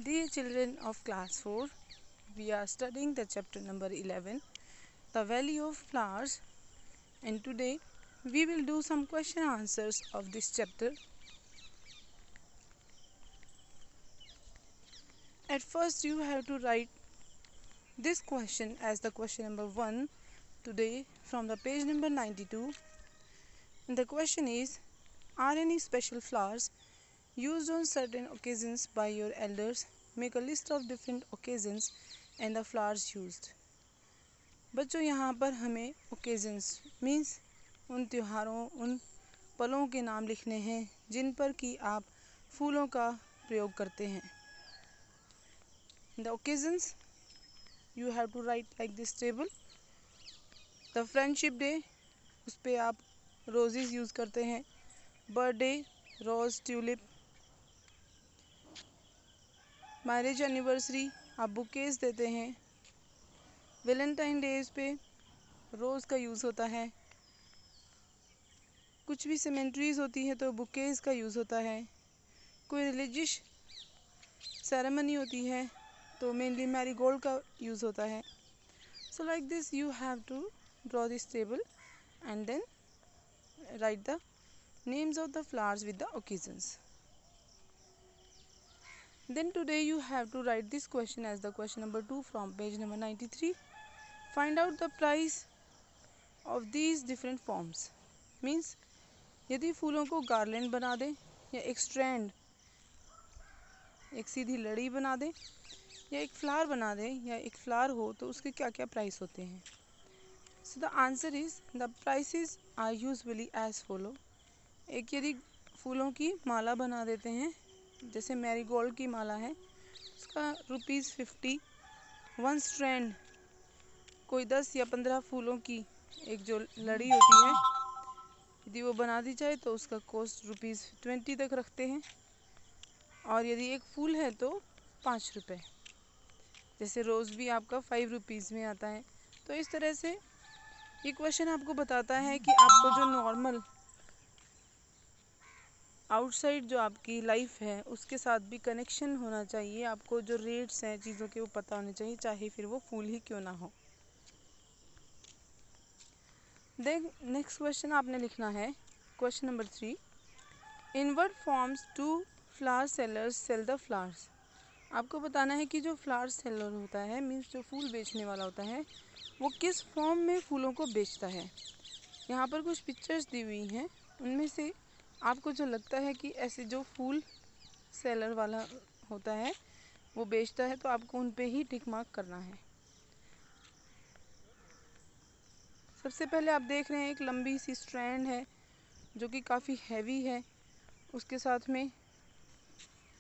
Dear children of class 4, we are studying the chapter number 11, the value of flowers, and today we will do some question answers of this chapter. At first you have to write this question as the question number 1 today from the page number 92. And the question is, are any special flowers used on certain occasions by your elders? Make a list of different occasions and the flowers used. बच्चों यहाँ पर हमें occasions means उन त्योहारों उन पलों के नाम लिखने हैं जिन पर कि आप फूलों का प्रयोग करते हैं. The occasions you have to write like this table. The friendship day, उस पे आप roses यूज़ करते हैं. Birthday, rose, tulip. Marriage anniversary आप बुकेज देते हैं. वैलेंटाइन डेज पे रोज़ का यूज़ होता है. कुछ भी सेमेंट्रीज होती है तो बुकेज का यूज़ होता है. कोई रिलीजियस सेरेमनी होती है तो मेनली मैरीगोल्ड का यूज़ होता है. So like this you have to draw this table and then write the names of the flowers with the occasions. Then today you have to write this question as the question number 2 from page number 93. Find out the price of these different forms. Means यदि फूलों को garland बना दें या एक strand एक सीधी लड़ी बना दें या एक फ्लावर बना दें या एक फ्लावर हो तो उसके क्या क्या प्राइस होते हैं. So the answer is the prices are usually as follow. एक यदि फूलों की माला बना देते हैं जैसे मैरीगोल्ड की माला है उसका ₹50. वन स्ट्रैंड कोई 10 या 15 फूलों की एक जो लड़ी होती है यदि वो बना दी जाए तो उसका कॉस्ट ₹20 तक रखते हैं. और यदि एक फूल है तो ₹5. जैसे रोज़ भी आपका ₹5 में आता है. तो इस तरह से ये क्वेश्चन आपको बताता है कि आपको जो नॉर्मल आउटसाइड जो आपकी लाइफ है उसके साथ भी कनेक्शन होना चाहिए. आपको जो रेट्स हैं चीज़ों के वो पता होने चाहिए चाहे फिर वो फूल ही क्यों ना हो. देन नेक्स्ट क्वेश्चन आपने लिखना है question number 3. In what forms to flower sellers sell the flowers. आपको बताना है कि जो फ्लावर सेलर होता है मीन्स जो फूल बेचने वाला होता है वो किस फॉर्म में फूलों को बेचता है. यहाँ पर कुछ पिक्चर्स दी हुई हैं उनमें से आपको जो लगता है कि ऐसे जो फूल सेलर वाला होता है वो बेचता है तो आपको उन पे ही टिक मार्क करना है. सबसे पहले आप देख रहे हैं एक लंबी सी स्ट्रैंड है जो कि काफ़ी हैवी है. उसके साथ में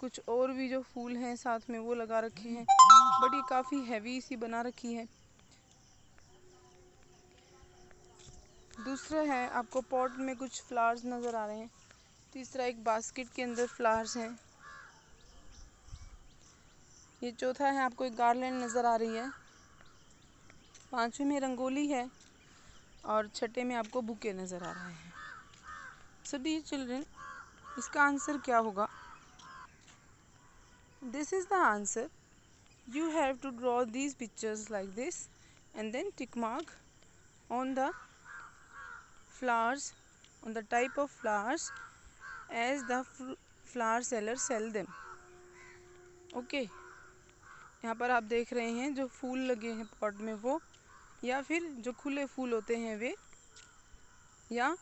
कुछ और भी जो फूल हैं साथ में वो लगा रखे हैं बट ये काफ़ी हैवी सी बना रखी है. दूसरा है आपको पॉट में कुछ फ्लावर्स नज़र आ रहे हैं. तीसरा एक बास्केट के अंदर फ्लावर्स हैं. ये चौथा है आपको एक गार्लैंड नज़र आ रही है. पांचवें में रंगोली है और छठे में आपको बुके नज़र आ रहे हैं. सो डियर चिल्ड्रन इसका आंसर क्या होगा. This is the answer. You have to draw these pictures like this and then tick mark on the flowers on the type of flowers as the flower seller sell them. Okay यहाँ पर आप देख रहे हैं जो फूल लगे हैं pot में वो या फिर जो खुले फूल होते हैं वे या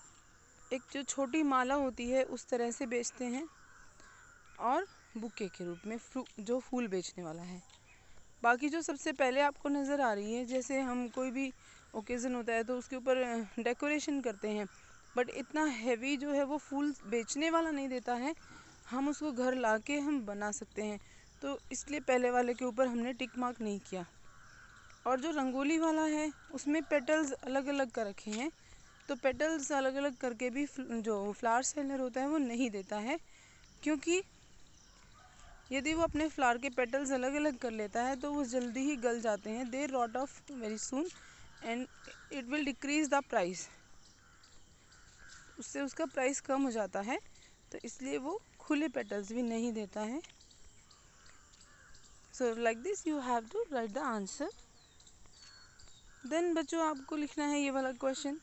एक जो छोटी माला होती है उस तरह से बेचते हैं और बुके के रूप में जो फूल बेचने वाला है. बाकी जो सबसे पहले आपको नज़र आ रही है जैसे हम कोई भी ओकेज़न होता है तो उसके ऊपर डेकोरेशन करते हैं बट इतना हैवी जो है वो फूल बेचने वाला नहीं देता है. हम उसको घर लाके हम बना सकते हैं तो इसलिए पहले वाले के ऊपर हमने टिक मार्क नहीं किया. और जो रंगोली वाला है उसमें पेटल्स अलग अलग कर रखे हैं तो पेटल्स अलग अलग करके भी जो फ्लावर सेलर होता है वो नहीं देता है क्योंकि यदि वो अपने फ्लावर के पेटल्स अलग अलग कर लेता है तो वो जल्दी ही गल जाते हैं. They rot off very soon and it will decrease the price. उससे उसका प्राइस कम हो जाता है तो इसलिए वो खुले पेटल्स भी नहीं देता है. So like this you have to write the answer. Then बच्चों आपको लिखना है ये वाला क्वेश्चन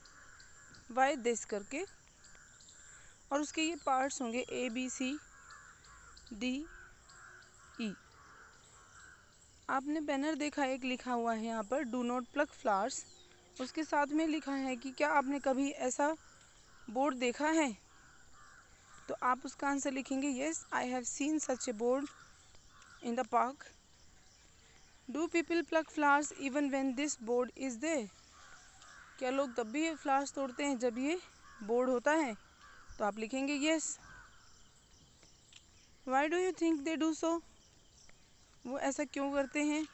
वाई दिस करके, और उसके ये पार्ट्स होंगे ABCDE। आपने बैनर देखा एक लिखा हुआ है यहाँ पर डू नॉट प्लग फ्लावर्स, उसके साथ में लिखा है कि क्या आपने कभी ऐसा बोर्ड देखा है, तो आप उसका आंसर लिखेंगे yes I have seen such a board in the park. Do people pluck flowers even when this board is there, क्या लोग तब भी फ्लावर्स तोड़ते हैं जब ये बोर्ड होता है, तो आप लिखेंगे yes. Why do you think they do so, वो ऐसा क्यों करते हैं।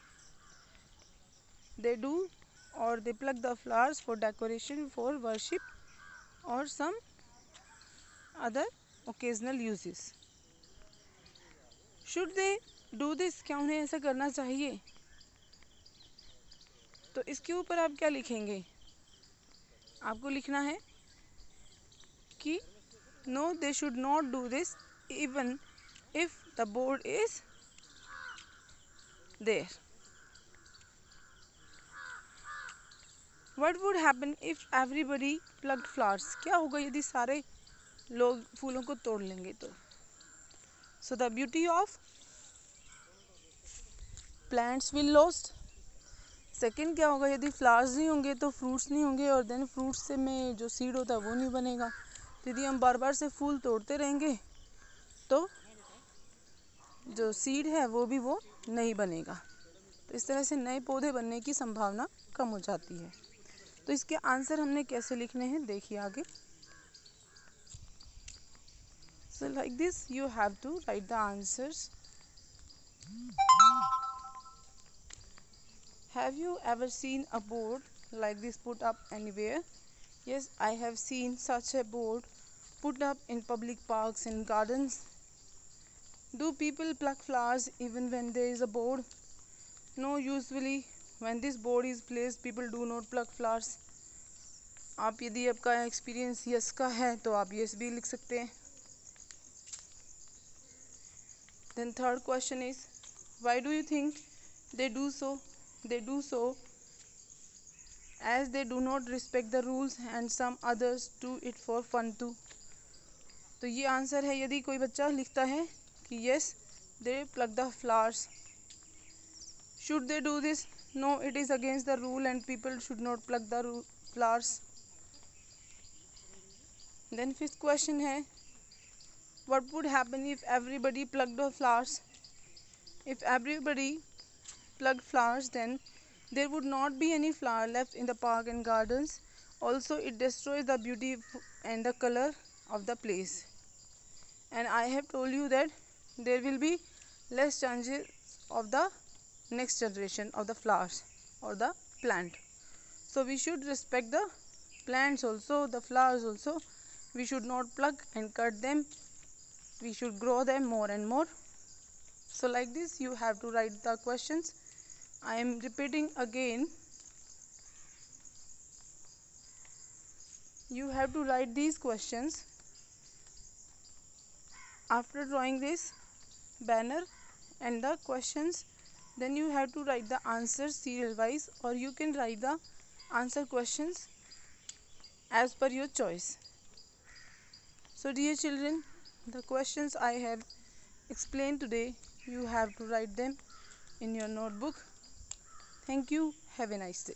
दे डू और they plug the flowers for decoration for worship और some other occasional uses. Should they do this, क्या उन्हें ऐसा करना चाहिए, तो इसके ऊपर आप क्या लिखेंगे, आपको लिखना है कि no they should not do this even if the board is there. What would happen if everybody plucked flowers, क्या होगा यदि सारे लोग फूलों को तोड़ लेंगे तो। So the beauty of plants will lost. Second क्या होगा, यदि फ्लावर्स नहीं होंगे तो फ्रूट्स नहीं होंगे, और देन फ्रूट्स से में जो सीड होता है वो नहीं बनेगा। तो यदि हम बार बार से फूल तोड़ते रहेंगे तो जो सीड है वो भी वो नहीं बनेगा, तो इस तरह से नए पौधे बनने की संभावना कम हो जाती है। तो इसके आंसर हमने कैसे लिखने हैं देखिए आगे। So like this you have to write the answers. Have you ever seen a board like this put up anywhere? Yes, I have seen such a board put up in public parks and gardens. Do people pluck flowers even when there is a board? No, usually when this board is placed, people do not pluck flowers. आप यदि आपका experience yes का है तो आप yes भी लिख सकते हैं। Then third question is, why do you think they do so? They do so as they do not respect the rules and some others do it for fun too. तो ये आंसर है यदि कोई बच्चा लिखता है कि yes they pluck the flowers. Should they do this? No, it is against the rule and people should not pluck the flowers. Then fifth question है, what would happen if everybody plucked the flowers? If everybody plucked flowers, then there would not be any flower left in the park and gardens. Also, it destroys the beauty and the color of the place. And I have told you that there will be less chances of the next generation of the flowers or the plant. So we should respect the plants also, the flowers also. We should not pluck and cut them. We should grow them more and more. So like this you have to write the questions. I am repeating again. You have to write these questions. After drawing this banner and the questions, then you have to write the answers serial wise, or you can write the answer questions as per your choice. So dear children, the questions I have explained today, you have to write them in your notebook. Thank you. Have a nice day.